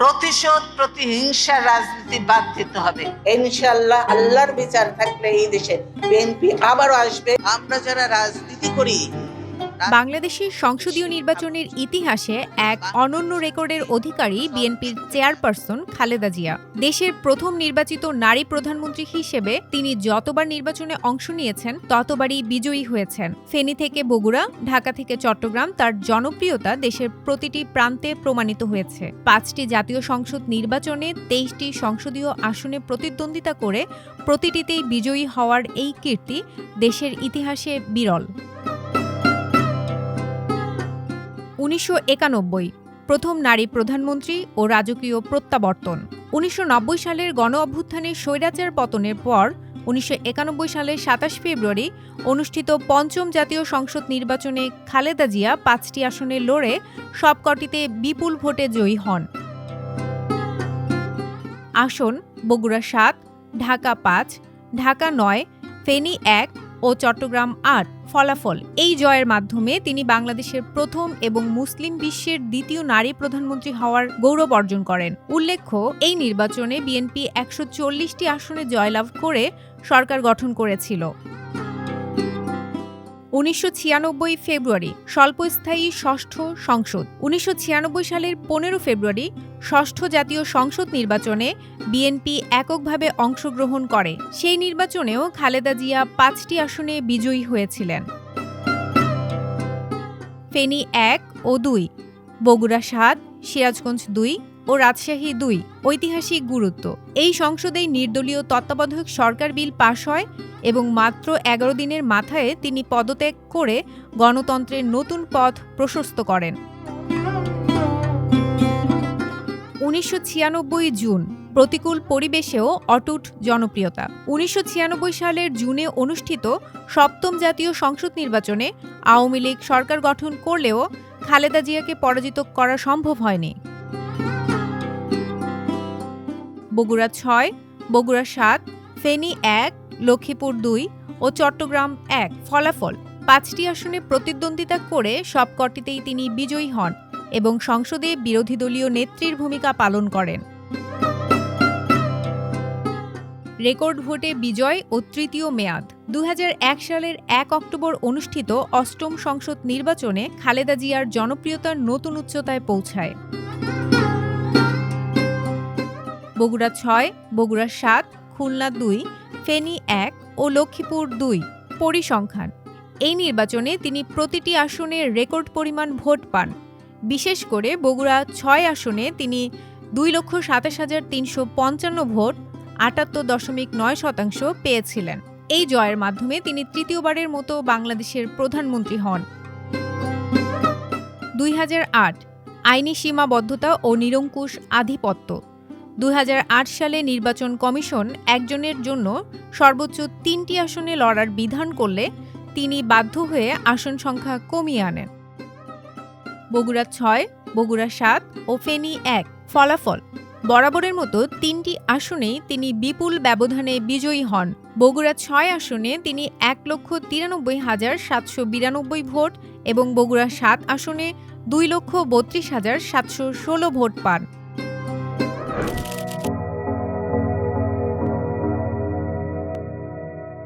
প্রতিশোধ প্রতিহিংসার রাজনীতি বাদ দিতে হবে। ইনশাআল্লাহ আল্লাহর বিচার থাকলে এই দেশে বিএনপি আবারও আসবে। আমরা যারা রাজনীতি করি, বাংলাদেশের সংসদীয় নির্বাচনের ইতিহাসে এক অনন্য রেকর্ডের অধিকারী বিএনপির চেয়ারপারসন খালেদা জিয়া। দেশের প্রথম নির্বাচিত নারী প্রধানমন্ত্রী হিসেবে তিনি যতবার নির্বাচনে অংশ নিয়েছেন ততবারই বিজয়ী হয়েছেন। ফেনী থেকে বগুড়া, ঢাকা থেকে চট্টগ্রাম তার জনপ্রিয়তা দেশের প্রতিটি প্রান্তে প্রমাণিত হয়েছে। 5টি জাতীয় সংসদ নির্বাচনে 23টি সংসদীয় আসনে প্রতিদ্বন্দ্বিতা করে প্রতিটিতেই বিজয়ী হওয়ার এই কীর্তি দেশের ইতিহাসে বিরল। 1991 প্রথম নারী প্রধানমন্ত্রী ও রাজকীয় প্রত্যাবর্তন। 1990 সালের গণ অভ্যুত্থানের স্বৈরাচার পতনের পর 1991 সালের 27 ফেব্রুয়ারি অনুষ্ঠিত পঞ্চম জাতীয় সংসদ নির্বাচনে খালেদা জিয়া 5টি আসনে লড়ে সবকটিতে বিপুল ভোটে জয়ী হন। আসন: বগুড়া 7, ঢাকা 5, ঢাকা 9, ফেনী 1 ও চট্টগ্রাম 8। ফলাফল: এই জয়ের মাধ্যমে তিনি বাংলাদেশের প্রথম এবং মুসলিম বিশ্বের দ্বিতীয় নারী প্রধানমন্ত্রী হওয়ার গৌরব অর্জন করেন। উল্লেখ্য, এই নির্বাচনে বিএনপি 140টি আসনে জয়লাভ করে সরকার গঠন করেছিল। 1996 ফেব্রুয়ারি স্বল্পস্থায়ী ষষ্ঠ সংসদ। 1996 সালের 15 ফেব্রুয়ারি ষষ্ঠ জাতীয় সংসদ নির্বাচনে বিএনপি এককভাবে অংশগ্রহণ করে। সেই নির্বাচনেও খালেদা জিয়া 5টি আসনে বিজয়ী হয়েছিলেন: ফেনী 1 ও 2, বগুড়া 7, সিরাজগঞ্জ 2 ও রাজশাহী 2। ঐতিহাসিক গুরুত্ব: এই সংসদেই নির্দলীয় তত্ত্বাবধায়ক সরকার বিল পাশ হয় এবং মাত্র 11 দিনের মাথায় তিনি পদত্যাগ করে গণতন্ত্রের নতুন পথ প্রশস্ত করেন। 1996 জুন প্রতিকূল পরিবেশেও অটুট জনপ্রিয়তা। 1996 সালের জুনে অনুষ্ঠিত সপ্তম জাতীয় সংসদ নির্বাচনে আওয়ামী লীগ সরকার গঠন করলেও খালেদা জিয়াকে পরাজিত করা সম্ভব হয়নি। বগুড়া 6, বগুড়া 7, ফেনী 1, লক্ষ্মীপুর 2 ও চট্টগ্রাম 1। ফলাফল: 5টি আসনে প্রতিদ্বন্দ্বিতা করে সবকটিতেই তিনি বিজয়ী হন এবং সংসদে বিরোধী দলীয় নেত্রীর ভূমিকা পালন করেন। রেকর্ড ভোটে বিজয় ও তৃতীয় মেয়াদ। 2001 সালের 1 অক্টোবর অনুষ্ঠিত অষ্টম সংসদ নির্বাচনে খালেদা জিয়ার জনপ্রিয়তার নতুন উচ্চতায় পৌঁছায়। বগুড়া 6, বগুড়া 7, খুলনা 2, ফেনী 1 ও লক্ষ্মীপুর 2। পরিসংখ্যান: এই নির্বাচনে তিনি প্রতিটি আসনে রেকর্ড পরিমাণ ভোট পান। বিশেষ করে বগুড়া 6 আসনে তিনি 2,27,355 ভোট 78.9% পেয়েছিলেন। এই জয়ের মাধ্যমে তিনি তৃতীয়বারের মতো বাংলাদেশের প্রধানমন্ত্রী হন। 2008 আইনি সীমাবদ্ধতা ও নিরঙ্কুশ আধিপত্য। 2008 সালে নির্বাচন কমিশন একজনের জন্য সর্বোচ্চ 3টি আসনে লড়ার বিধান করলে তিনি বাধ্য হয়ে আসন সংখ্যা কমিয়ে আনেন। বগুড়া 6, বগুড়া 7 ও ফেনী 1। ফলাফল: বরাবরের মতো 3টি আসনেই তিনি বিপুল ব্যবধানে বিজয়ী হন। বগুড়া 6 আসনে তিনি 1,93,792 ভোট এবং বগুড়া 7 আসনে 2,32,716 ভোট পান।